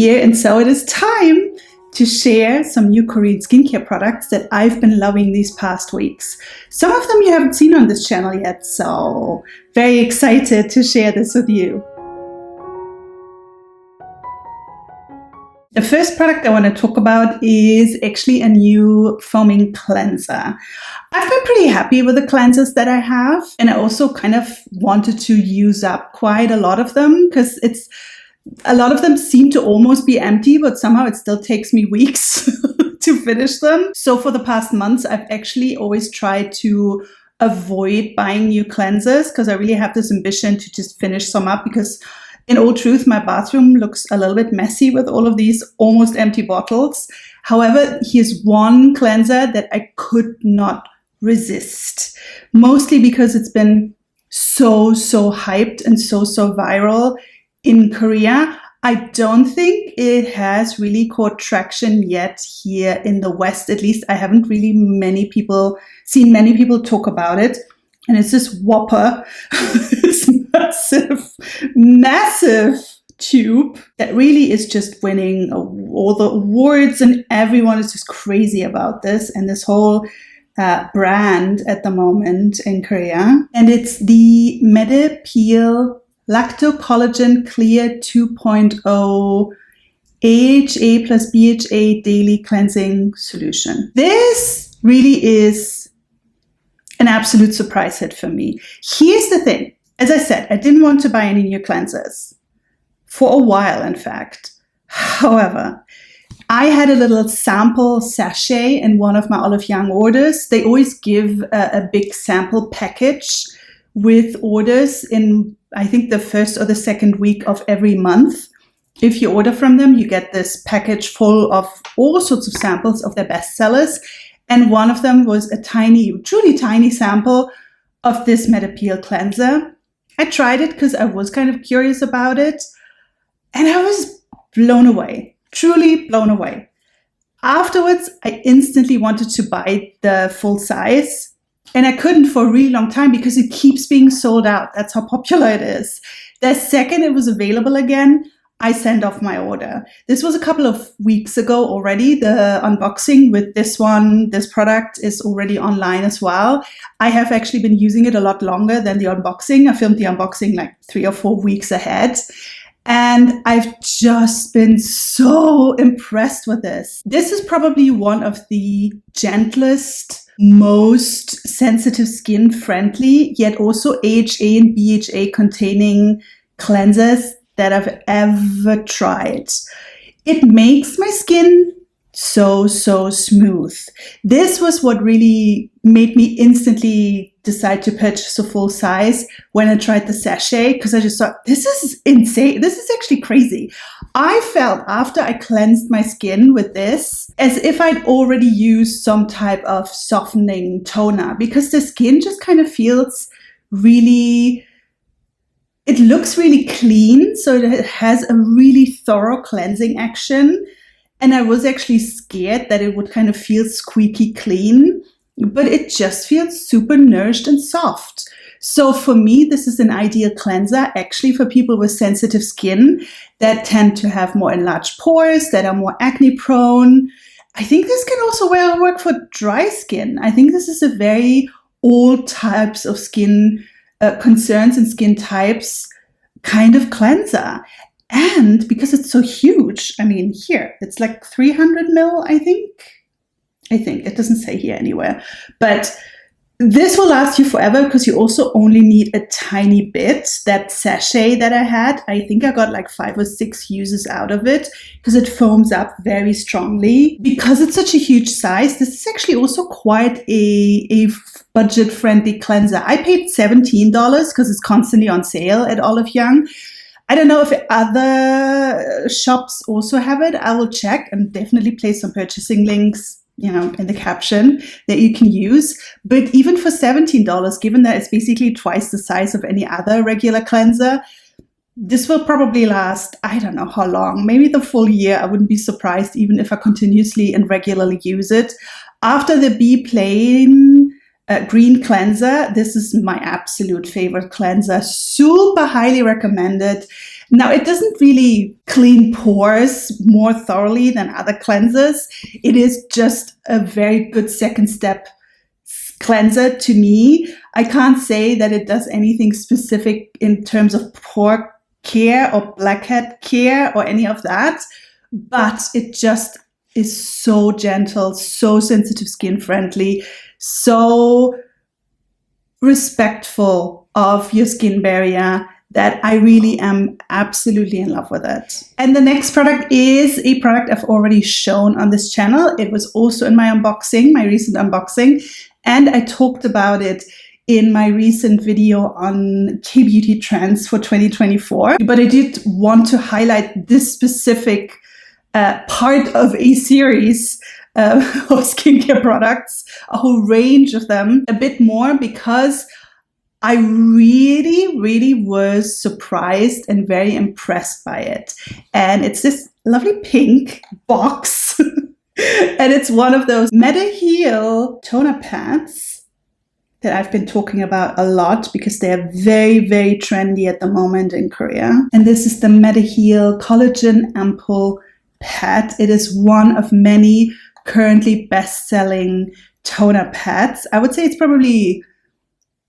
year, and so it is time to share some new Korean skincare products that I've been loving these past weeks. Some of them you haven't seen on this channel yet, so very excited to share this with you. The first product I want to talk about is actually a new foaming cleanser. I've been pretty happy with the cleansers that I have, and I also kind of wanted to use up quite a lot of them because a lot of them seem to almost be empty, but somehow it still takes me weeks to finish them. So for the past months, I've actually always tried to avoid buying new cleansers because I really have this ambition to just finish some up, because in all truth, my bathroom looks a little bit messy with all of these almost empty bottles. However, here's one cleanser that I could not resist, mostly because it's been so hyped and so viral in Korea. I don't think it has really caught traction yet here in the West. At least I haven't really seen many people talk about it. And it's this whopper, this massive tube that really is just winning all the awards, and everyone is just crazy about this and this whole brand at the moment in Korea. And it's the Medi-Peel Lacto Collagen Clear 2.0 AHA plus BHA Daily Cleansing Solution. This really is an absolute surprise hit for me. Here's the thing. As I said, I didn't want to buy any new cleansers for a while, in fact. However, I had a little sample sachet in one of my Olive Young orders. They always give a big sample package with orders in, I think, the first or the second week of every month. If you order from them, you get this package full of all sorts of samples of their bestsellers. And one of them was a truly tiny sample of this Medi-Peel cleanser. I tried it because I was kind of curious about it. And I was blown away, truly blown away. Afterwards, I instantly wanted to buy the full size. And I couldn't for a really long time because it keeps being sold out. That's how popular it is. The second it was available again, I sent off my order. This was a couple of weeks ago already. The unboxing with this product is already online as well. I have actually been using it a lot longer than the unboxing. I filmed the unboxing like 3 or 4 weeks ahead. And I've just been so impressed with this. This is probably one of the gentlest, most sensitive skin friendly, yet also AHA and BHA containing cleansers that I've ever tried. It makes my skin so smooth. This was what really made me instantly decide to purchase a full size when I tried the sachet, because I just thought, this is insane. This is actually crazy. I felt after I cleansed my skin with this as if I'd already used some type of softening toner, because the skin just kind of feels really, it looks really clean, so it has a really thorough cleansing action. And I was actually scared that it would kind of feel squeaky clean, but it just feels super nourished and soft. So for me, this is an ideal cleanser actually for people with sensitive skin that tend to have more enlarged pores, that are more acne prone. I think this can also well work for dry skin. I think this is a very all types of skin concerns and skin types kind of cleanser. And because it's so huge, I mean, here, it's like 300 ml, I think it doesn't say here anywhere, but this will last you forever because you also only need a tiny bit. That sachet that I had, I think I got like 5 or 6 uses out of it because it foams up very strongly. Because it's such a huge size, this is actually also quite a budget-friendly cleanser. I paid $17 because it's constantly on sale at Olive Young. I don't know if other shops also have it. I will check and definitely place some purchasing links, in the caption that you can use. But even for $17, given that it's basically twice the size of any other regular cleanser, this will probably last, I don't know how long, maybe the full year. I wouldn't be surprised even if I continuously and regularly use it. After the Beplain green cleanser, this is my absolute favorite cleanser. Super highly recommended. Now, it doesn't really clean pores more thoroughly than other cleansers. It is just a very good second step cleanser to me. I can't say that it does anything specific in terms of pore care or blackhead care or any of that, but it just is so gentle, so sensitive skin friendly, so respectful of your skin barrier, that I really am absolutely in love with it. And the next product is a product I've already shown on this channel. It was also in my unboxing, my recent unboxing, and I talked about it in my recent video on K-beauty trends for 2024. But I did want to highlight this specific part of a series of skincare products, a whole range of them, a bit more, because I really was surprised and very impressed by it. And it's this lovely pink box. And it's one of those Mediheal toner pads that I've been talking about a lot because they're very trendy at the moment in Korea. And this is the Mediheal Collagen Ampoule pad. It is one of many currently best-selling toner pads. I would say it's probably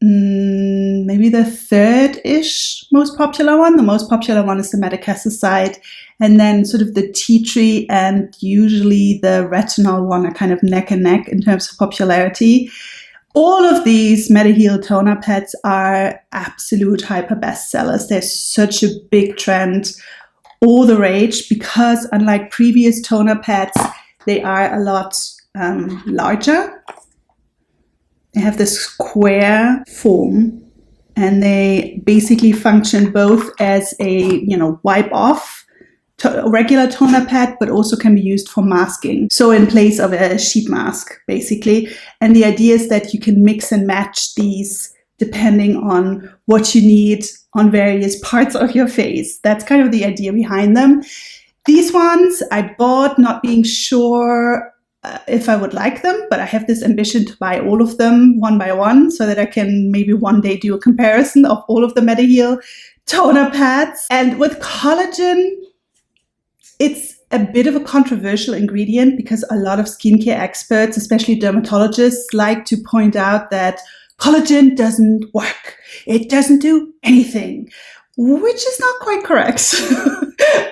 maybe the third-ish most popular one. The most popular one is the Medicassicide, and then sort of the tea tree and usually the retinol one are kind of neck and neck in terms of popularity. All of these Mediheal toner pads are absolute hyper bestsellers. They're such a big trend, all the rage, because unlike previous toner pads, they are a lot larger. They have this square form, and they basically function both as a, wipe off regular toner pad, but also can be used for masking. So in place of a sheet mask, basically. And the idea is that you can mix and match these depending on what you need on various parts of your face. That's kind of the idea behind them. These ones I bought not being sure if I would like them, but I have this ambition to buy all of them one by one so that I can maybe one day do a comparison of all of the Mediheal toner pads. And with collagen, it's a bit of a controversial ingredient because a lot of skincare experts, especially dermatologists, like to point out that collagen doesn't work. It doesn't do anything, which is not quite correct.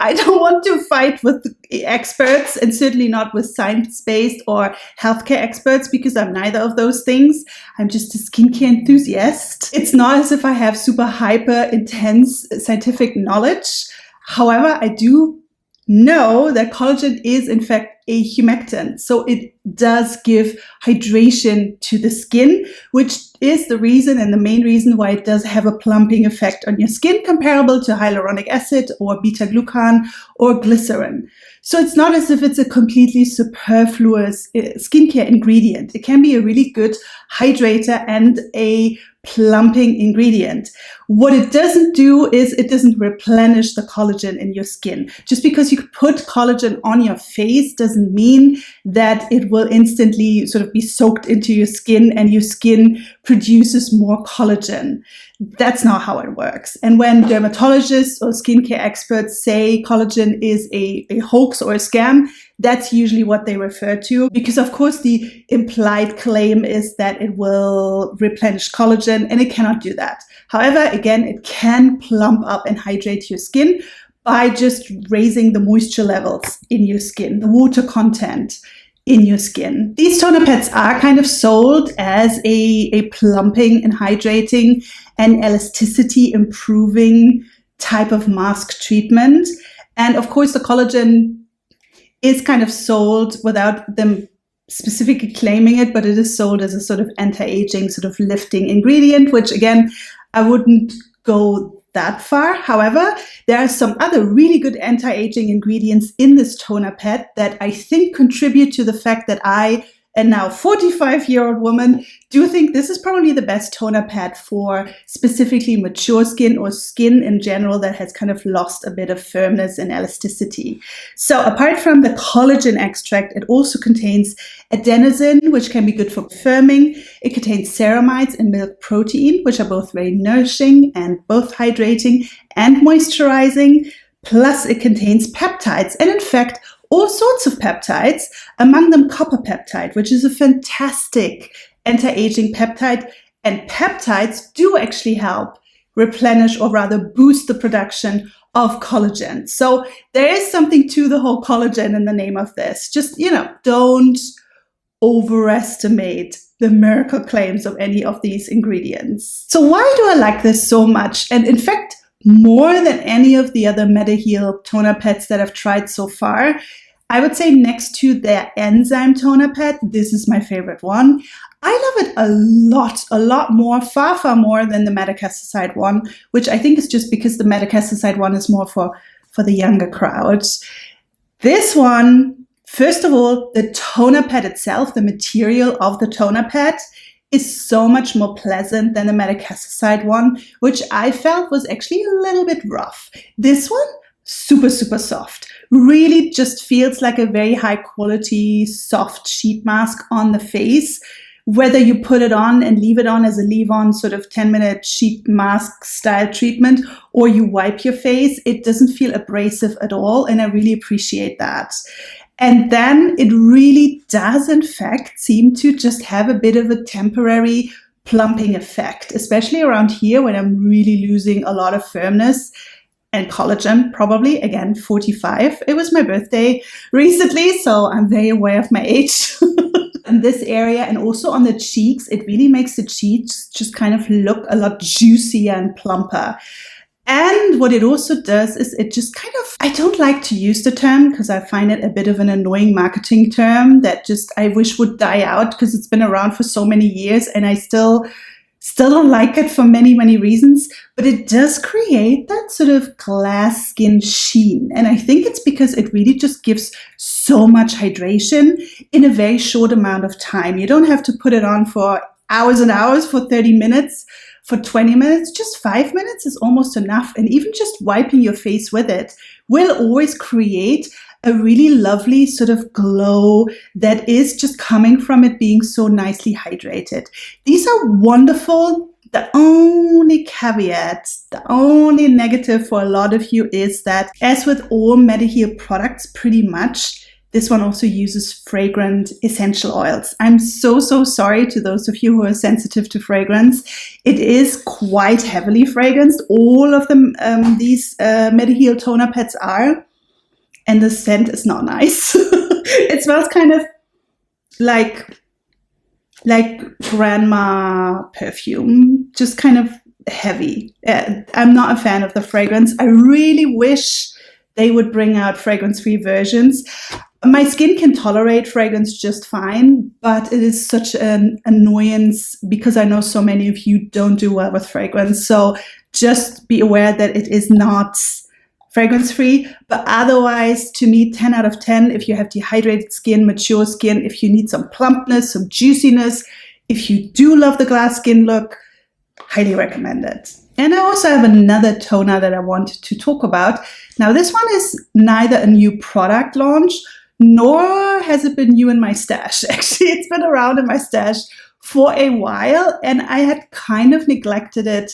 I don't want to fight with experts, and certainly not with science-based or healthcare experts, because I'm neither of those things. I'm just a skincare enthusiast. It's not as if I have super hyper intense scientific knowledge. However, I do know that collagen is in fact a humectant. So it does give hydration to the skin, which is the reason and the main reason why it does have a plumping effect on your skin, comparable to hyaluronic acid or beta-glucan or glycerin. So it's not as if it's a completely superfluous skincare ingredient. It can be a really good hydrator and a plumping ingredient. What it doesn't do is it doesn't replenish the collagen in your skin. Just because you put collagen on your face doesn't mean that it will instantly sort of be soaked into your skin and your skin produces more collagen. That's not how it works. And when dermatologists or skincare experts say collagen is a hoax or a scam, that's usually what they refer to, because of course the implied claim is that it will replenish collagen, and it cannot do that. However, again, it can plump up and hydrate your skin by just raising the moisture levels in your skin, the water content in your skin. These toner pads are kind of sold as a plumping and hydrating and elasticity improving type of mask treatment. And of course, the collagen is kind of sold without them specifically claiming it, but it is sold as a sort of anti-aging, sort of lifting ingredient, which again, I wouldn't go that far. However, there are some other really good anti-aging ingredients in this toner pad that I think contribute to the fact that I and now 45-year-old woman do think this is probably the best toner pad for specifically mature skin or skin in general that has kind of lost a bit of firmness and elasticity. So apart from the collagen extract, it also contains adenosine, which can be good for firming. It contains ceramides and milk protein, which are both very nourishing and both hydrating and moisturizing. Plus it contains peptides, and in fact, all sorts of peptides, among them copper peptide, which is a fantastic anti-aging peptide. And peptides do actually help replenish, or rather boost, the production of collagen. So there is something to the whole collagen in the name of this. Just, don't overestimate the miracle claims of any of these ingredients. So why do I like this so much? And in fact, more than any of the other Mediheal toner pads that I've tried so far, I would say next to their enzyme toner pad, this is my favorite one. I love it a lot more, far more than the Medicassicide one, which I think is just because the Medicassicide one is more for the younger crowd. This one, first of all, the toner pad itself, the material of the toner pad, is so much more pleasant than the Medicassicide one, which I felt was actually a little bit rough. This one, super soft. Really just feels like a very high quality, soft sheet mask on the face. Whether you put it on and leave it on as a leave-on sort of 10-minute sheet mask style treatment, or you wipe your face, it doesn't feel abrasive at all, and I really appreciate that. And then it really does, in fact, seem to just have a bit of a temporary plumping effect, especially around here when I'm really losing a lot of firmness and collagen, probably. Again, 45. It was my birthday recently, so I'm very aware of my age. In this area and also on the cheeks, it really makes the cheeks just kind of look a lot juicier and plumper. And what it also does is it just kind of, I don't like to use the term because I find it a bit of an annoying marketing term that just I wish would die out because it's been around for so many years and I still don't like it for many reasons, but it does create that sort of glass skin sheen. And I think it's because it really just gives so much hydration in a very short amount of time. You don't have to put it on for hours and hours, for 30 minutes, for 20 minutes. Just 5 minutes is almost enough. And even just wiping your face with it will always create a really lovely sort of glow that is just coming from it being so nicely hydrated. These are wonderful. The only caveat, the only negative for a lot of you is that, as with all Mediheal products, pretty much, this one also uses fragrant essential oils. I'm so sorry to those of you who are sensitive to fragrance. It is quite heavily fragranced. All of them, these Mediheal toner pads are. And the scent is not nice. It smells kind of like grandma perfume, just kind of heavy. I'm not a fan of the fragrance. I really wish they would bring out fragrance-free versions. My skin can tolerate fragrance just fine, but it is such an annoyance because I know so many of you don't do well with fragrance. So just be aware that it is not fragrance-free, but otherwise, to me, 10 out of 10, if you have dehydrated skin, mature skin, if you need some plumpness, some juiciness, if you do love the glass skin look, highly recommend it. And I also have another toner that I wanted to talk about. Now, this one is neither a new product launch, nor has it been new in my stash. Actually, it's been around in my stash for a while, and I had kind of neglected it,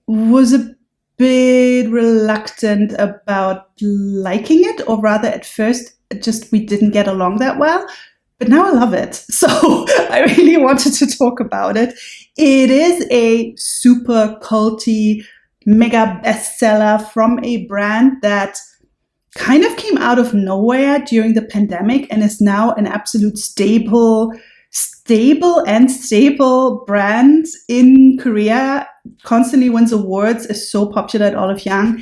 was a bit reluctant about liking it, or rather at first just we didn't get along that well, but now I love it. So I really wanted to talk about it. It is a super culty mega bestseller from a brand that kind of came out of nowhere during the pandemic and is now an absolute stable brand in Korea, constantly wins awards, is so popular at all of Young.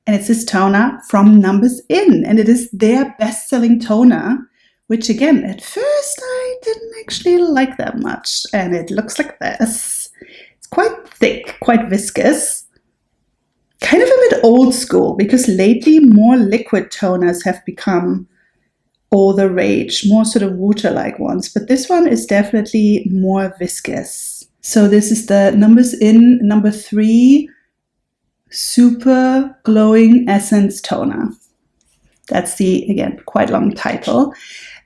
And it's this toner from Numbuzin. And it is their best-selling toner, which again, at first I didn't actually like that much. And it looks like this. It's quite thick, quite viscous. Kind of a bit old school, because lately more liquid toners have become all the rage, more sort of water-like ones. But this one is definitely more viscous. So this is the Numbuzin number 3 Super Glowing Essence Toner. That's the, again, quite long title.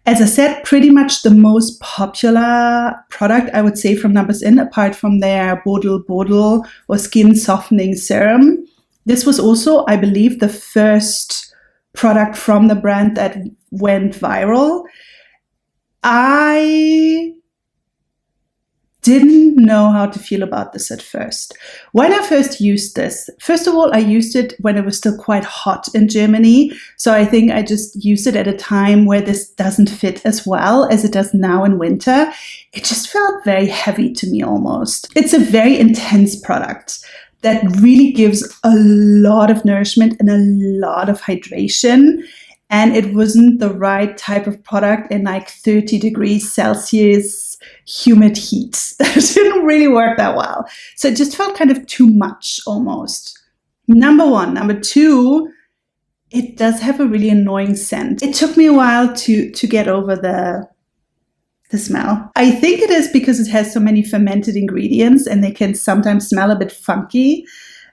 As I said, pretty much the most popular product, I would say, from Numbuzin, apart from their Bodle or Skin Softening Serum. This was also, I believe, the first product from the brand that went viral. I didn't know how to feel about this at first. When I first used this, first of all, I used it when it was still quite hot in Germany. So I think I just used it at a time where this doesn't fit as well as it does now in winter. It just felt very heavy to me almost. It's a very intense product that really gives a lot of nourishment and a lot of hydration. And it wasn't the right type of product in like 30 degrees Celsius humid heat. That didn't really work that well. So it just felt kind of too much almost. Number 1. Number 2, it does have a really annoying scent. It took me a while to get over the smell. I think it is because it has so many fermented ingredients and they can sometimes smell a bit funky.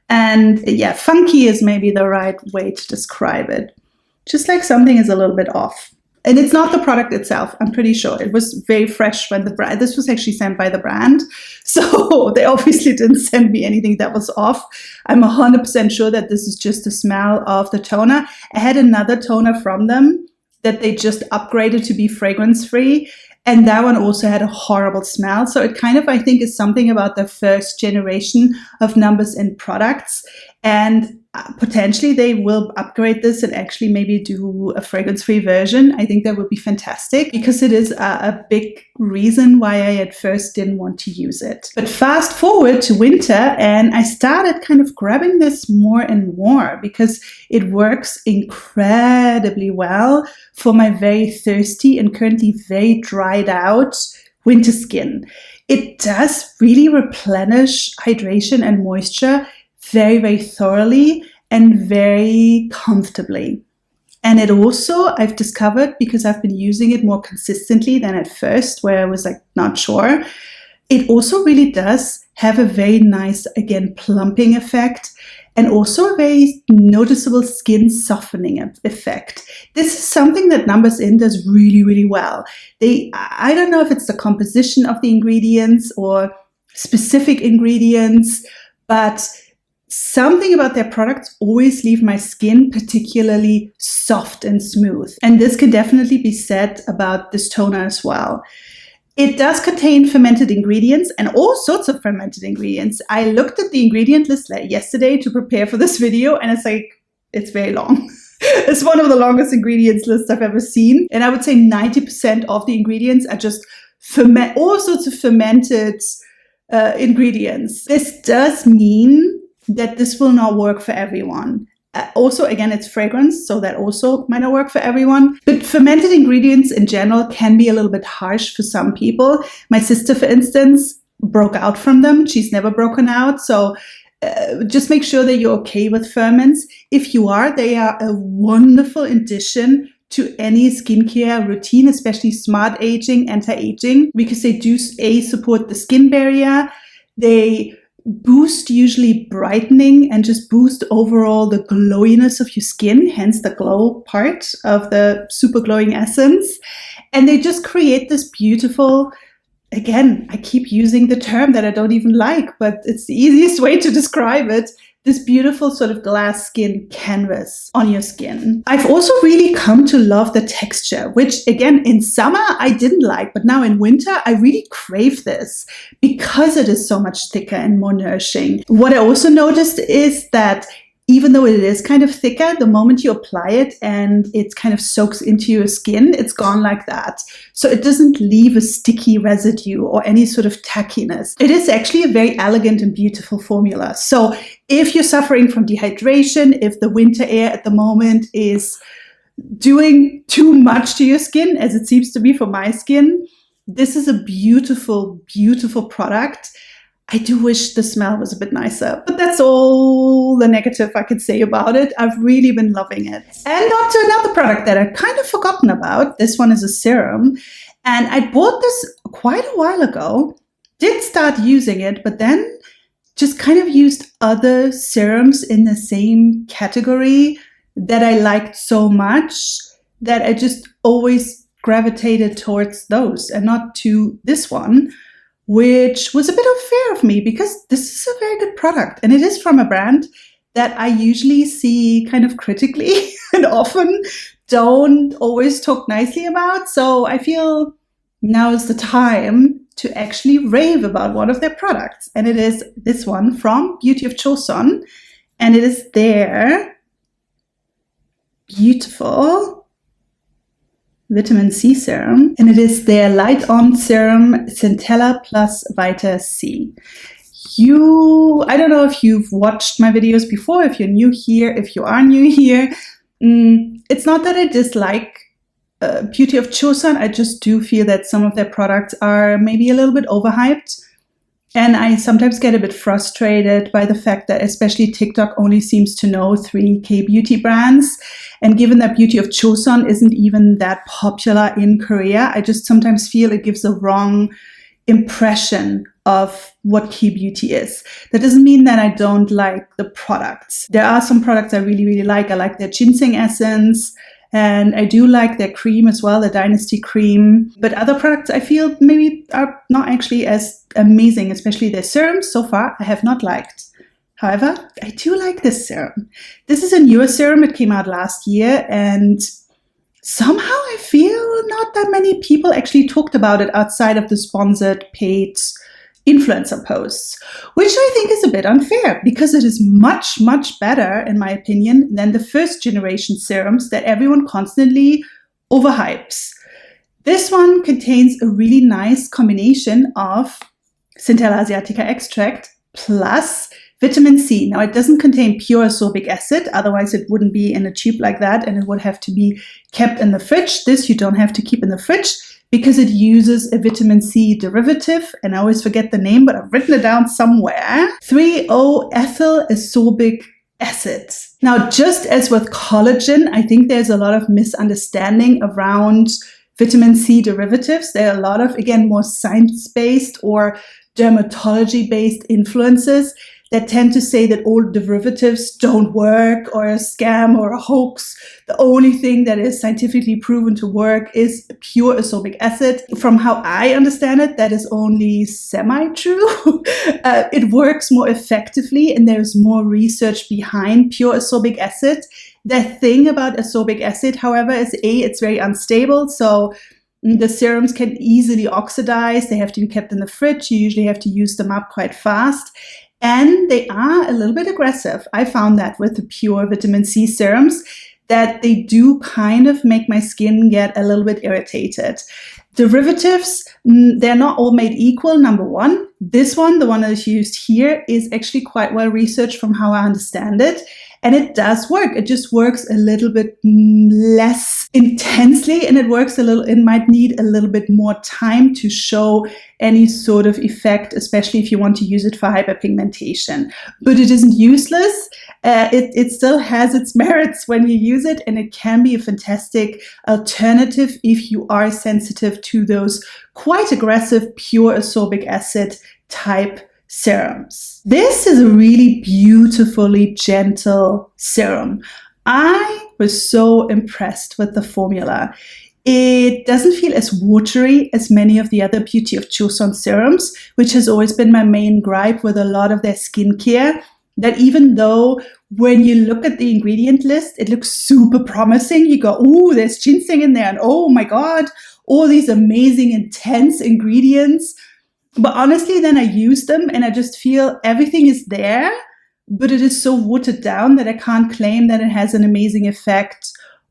And yeah, funky is maybe the right way to describe it. Just like something is a little bit off. And it's not the product itself, I'm pretty sure. It was very fresh when this was actually sent by the brand. So they obviously didn't send me anything that was off. I'm 100% sure that this is just the smell of the toner. I had another toner from them that they just upgraded to be fragrance-free. And that one also had a horrible smell. So it kind of, I think, is something about the first generation of Numbuzin products. And potentially they will upgrade this and actually maybe do a fragrance-free version. I think that would be fantastic because it is a big reason why I at first didn't want to use it. But fast forward to winter and I started kind of grabbing this more and more because it works incredibly well for my very thirsty and currently very dried out winter skin. It does really replenish hydration and moisture very, very thoroughly and very comfortably. And it also, I've discovered, because I've been using it more consistently than at first, where I was like not sure, it also really does have a very nice, again, plumping effect and also a very noticeable skin softening effect. This is something that Numbuzin does really, really well. I don't know if it's the composition of the ingredients or specific ingredients, but something about their products always leave my skin particularly soft and smooth. And this can definitely be said about this toner as well. It does contain fermented ingredients and all sorts of fermented ingredients. I looked at the ingredient list yesterday to prepare for this video and it's very long. It's one of the longest ingredients lists I've ever seen. And I would say 90% of the ingredients are just all sorts of fermented ingredients. This does mean that this will not work for everyone. Also, again, it's fragrance, so that also might not work for everyone. But fermented ingredients in general can be a little bit harsh for some people. My sister, for instance, broke out from them. She's never broken out. So just make sure that you're okay with ferments. If you are, they are a wonderful addition to any skincare routine, especially smart aging, anti-aging, because they do support the skin barrier. They boost usually brightening and just boost overall the glowiness of your skin, hence the glow part of the super glowing essence. And they just create this beautiful, again, I keep using the term that I don't even like, but it's the easiest way to describe it, this beautiful sort of glass skin canvas on your skin. I've also really come to love the texture, which again, in summer I didn't like, but now in winter I really crave this because it is so much thicker and more nourishing. What I also noticed is that even though it is kind of thicker, the moment you apply it and it kind of soaks into your skin, it's gone like that. So it doesn't leave a sticky residue or any sort of tackiness. It is actually a very elegant and beautiful formula. So if you're suffering from dehydration, if the winter air at the moment is doing too much to your skin, as it seems to be for my skin, this is a beautiful, beautiful product. I do wish the smell was a bit nicer, but that's all the negative I could say about it. I've really been loving it. And on to another product that I've kind of forgotten about. This one is a serum, and I bought this quite a while ago, did start using it, but then just kind of used other serums in the same category that I liked so much that I just always gravitated towards those and not to this one, which was a bit unfair of me because this is a very good product and it is from a brand that I usually see kind of critically and often don't always talk nicely about. So I feel now is the time to actually rave about one of their products. And it is this one from Beauty of Joseon. And it is their beautiful vitamin C serum, and it is their Light On Serum Centella plus Vita C. I don't know if you've watched my videos before, if you're new here, if you are new here. It's not that I dislike Beauty of Joseon, I just do feel that some of their products are maybe a little bit overhyped. And I sometimes get a bit frustrated by the fact that especially TikTok only seems to know 3 K-beauty brands. And given that Beauty of Joseon isn't even that popular in Korea, I just sometimes feel it gives a wrong impression of what K-beauty is. That doesn't mean that I don't like the products. There are some products I really, really like. I like their ginseng essence. And I do like their cream as well, the Dynasty cream. But other products I feel maybe are not actually as amazing, especially their serums. So far, I have not liked. However, I do like this serum. This is a newer serum. It came out last year. And somehow I feel not that many people actually talked about it outside of the sponsored paid influencer posts, which I think is a bit unfair because it is much, much better, in my opinion, than the first generation serums that everyone constantly overhypes. This one contains a really nice combination of Centella Asiatica extract plus vitamin C. Now, it doesn't contain pure ascorbic acid, otherwise it wouldn't be in a tube like that and it would have to be kept in the fridge. This you don't have to keep in the fridge, because it uses a vitamin C derivative, and I always forget the name, but I've written it down somewhere, 3-O-ethyl ascorbic acid. Now, just as with collagen, I think there's a lot of misunderstanding around vitamin C derivatives. There are a lot of, again, more science-based or dermatology-based influences that tend to say that all derivatives don't work or a scam or a hoax. The only thing that is scientifically proven to work is pure ascorbic acid. From how I understand it, that is only semi-true. It works more effectively and there's more research behind pure ascorbic acid. The thing about ascorbic acid, however, is it's very unstable. So the serums can easily oxidize. They have to be kept in the fridge. You usually have to use them up quite fast. And they are a little bit aggressive. I found that with the pure vitamin C serums, that they do kind of make my skin get a little bit irritated. Derivatives, they're not all made equal, number one. This one, the one that is used here, is actually quite well researched from how I understand it. And it does work. It just works a little bit less intensely, and it might need a little bit more time to show any sort of effect, especially if you want to use it for hyperpigmentation. But it isn't useless. It still has its merits when you use it, and it can be a fantastic alternative if you are sensitive to those quite aggressive pure ascorbic acid type serums. This is a really beautifully gentle serum. I was so impressed with the formula. It doesn't feel as watery as many of the other Beauty of Joseon serums, which has always been my main gripe with a lot of their skincare. That even though when you look at the ingredient list, it looks super promising. You go, oh, there's ginseng in there, and oh my God, all these amazing intense ingredients. But honestly, then I use them and I just feel everything is there, but it is so watered down that I can't claim that it has an amazing effect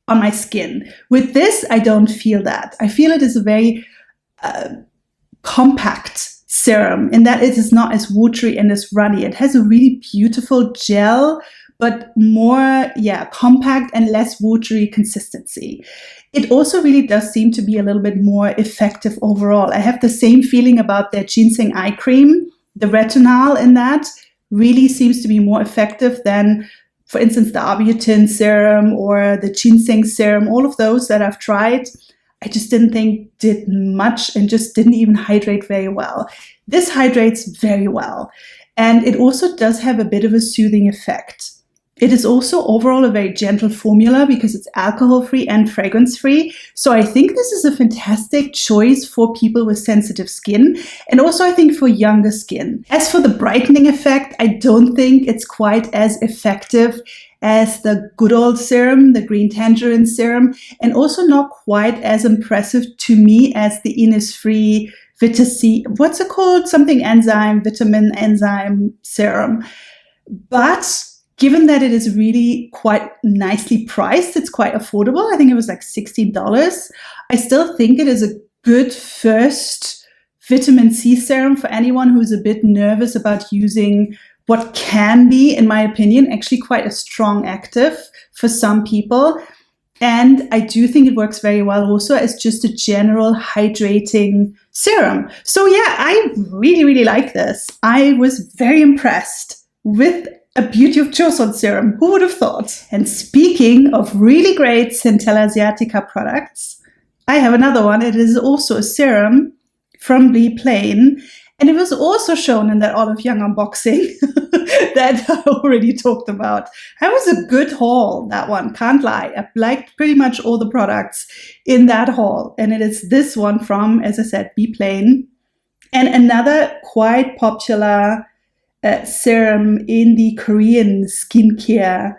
on my skin. With this, I don't feel that. I feel it is a very compact serum in that it is not as watery and as runny. It has a really beautiful gel, but more, compact and less watery consistency. It also really does seem to be a little bit more effective overall. I have the same feeling about their ginseng eye cream The retinol in that really seems to be more effective than, for instance, the arbutin serum or the ginseng serum. All of those that I've tried, I just didn't think did much and just didn't even hydrate very well. This hydrates very well. And it also does have a bit of a soothing effect. It is also overall a very gentle formula because it's alcohol-free and fragrance-free. So I think this is a fantastic choice for people with sensitive skin, and also I think for younger skin. As for the brightening effect, I don't think it's quite as effective as the good old serum, the green tangerine serum, and also not quite as impressive to me as the Innisfree Vita C, what's it called? Something enzyme, vitamin enzyme serum. But given that it is really quite nicely priced, it's quite affordable. I think it was like $16. I still think it is a good first vitamin C serum for anyone who's a bit nervous about using what can be, in my opinion, actually quite a strong active for some people. And I do think it works very well also as just a general hydrating serum. So yeah, I really, really like this. I was very impressed with a Beauty of Joseon serum. Who would have thought? And speaking of really great Centella Asiatica products, I have another one. It is also a serum from Beplain. And it was also shown in that Olive Young unboxing that I already talked about. That was a good haul, that one. Can't lie. I liked pretty much all the products in that haul. And it is this one from, as I said, Beplain. And another quite popular serum in the Korean skincare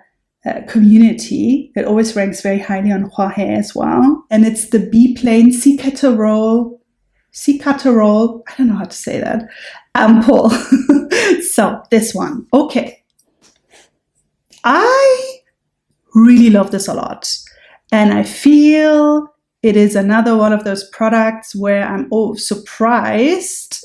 community. It always ranks very highly on Hwahae as well. And it's the Beplain Cicaterol, I don't know how to say that, Ampoule. So this one, okay. I really love this a lot. And I feel it is another one of those products where I'm surprised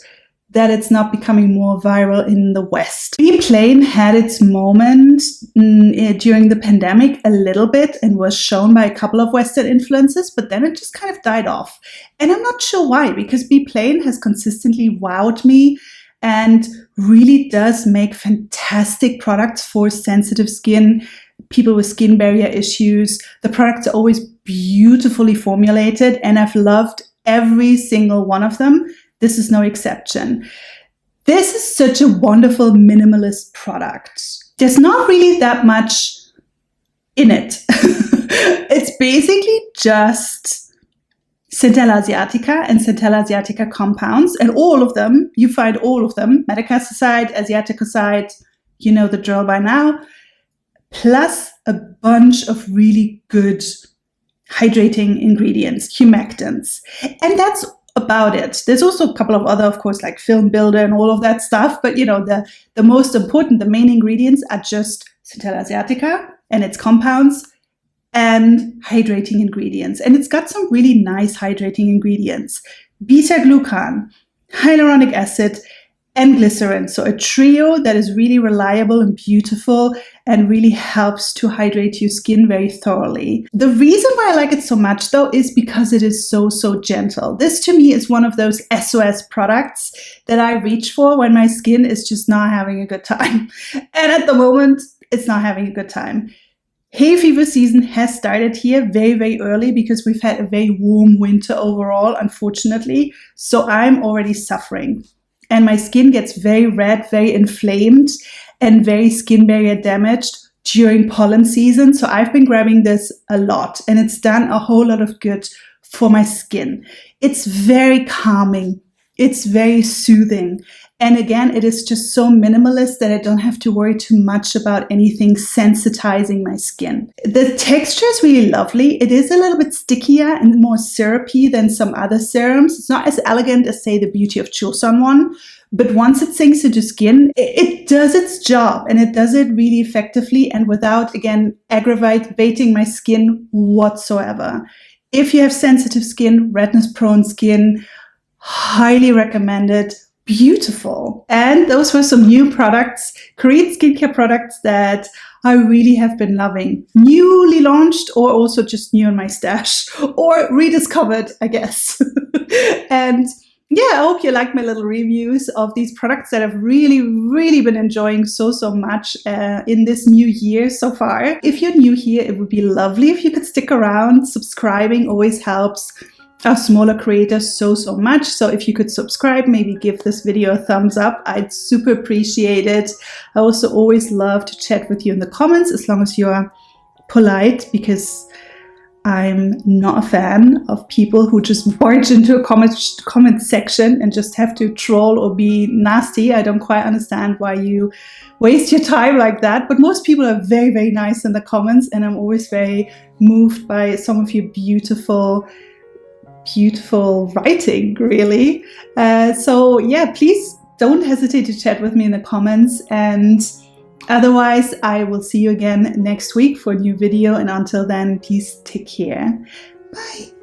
that it's not becoming more viral in the West. Beplain had its moment during the pandemic a little bit and was shown by a couple of Western influencers, but then it just kind of died off. And I'm not sure why, because Beplain has consistently wowed me and really does make fantastic products for sensitive skin, people with skin barrier issues. The products are always beautifully formulated, and I've loved every single one of them. This is no exception. This is such a wonderful minimalist product. There's not really that much in it. It's basically just Centella Asiatica and Centella Asiatica compounds, and all of them, you find all of them, Medicaicide, Asiaticicide, you know the drill by now, plus a bunch of really good hydrating ingredients, humectants. And that's about it. There's also a couple of other, of course, like film builder and all of that stuff. But, you know, the most important, the main ingredients are just Centella Asiatica and its compounds and hydrating ingredients. And it's got some really nice hydrating ingredients. Beta-glucan, hyaluronic acid, and glycerin. So a trio that is really reliable and beautiful and really helps to hydrate your skin very thoroughly. The reason why I like it so much though is because it is so gentle. This to me is one of those SOS products that I reach for when my skin is just not having a good time. And at the moment, it's not having a good time. Hay fever season has started here very early because we've had a very warm winter overall, unfortunately. So I'm already suffering. And my skin gets very red, very inflamed, and very skin barrier damaged during pollen season. So I've been grabbing this a lot, and it's done a whole lot of good for my skin. It's very calming. It's very soothing. And again, it is just so minimalist that I don't have to worry too much about anything sensitizing my skin. The texture is really lovely. It is a little bit stickier and more syrupy than some other serums. It's not as elegant as, say, the Beauty of Joseon one, but once it sinks into skin, it does its job, and it does it really effectively and without, again, aggravating my skin whatsoever. If you have sensitive skin, redness-prone skin, highly recommended. Beautiful. And those were some new products, Korean skincare products that I really have been loving. Newly launched, or also just new in my stash, or rediscovered, I guess. And yeah, I hope you like my little reviews of these products that I've really been enjoying so much in this new year so far. If you're new here, it would be lovely if you could stick around. Subscribing always helps our smaller creators so much. So if you could subscribe, maybe give this video a thumbs up, I'd super appreciate it. I also always love to chat with you in the comments, as long as you're polite, because I'm not a fan of people who just barge into a comment section and just have to troll or be nasty. I don't quite understand why you waste your time like that. But most people are very nice in the comments, and I'm always very moved by some of your beautiful writing, really. So yeah, please don't hesitate to chat with me in the comments, and otherwise, I will see you again next week for a new video, and until then, please take care. Bye!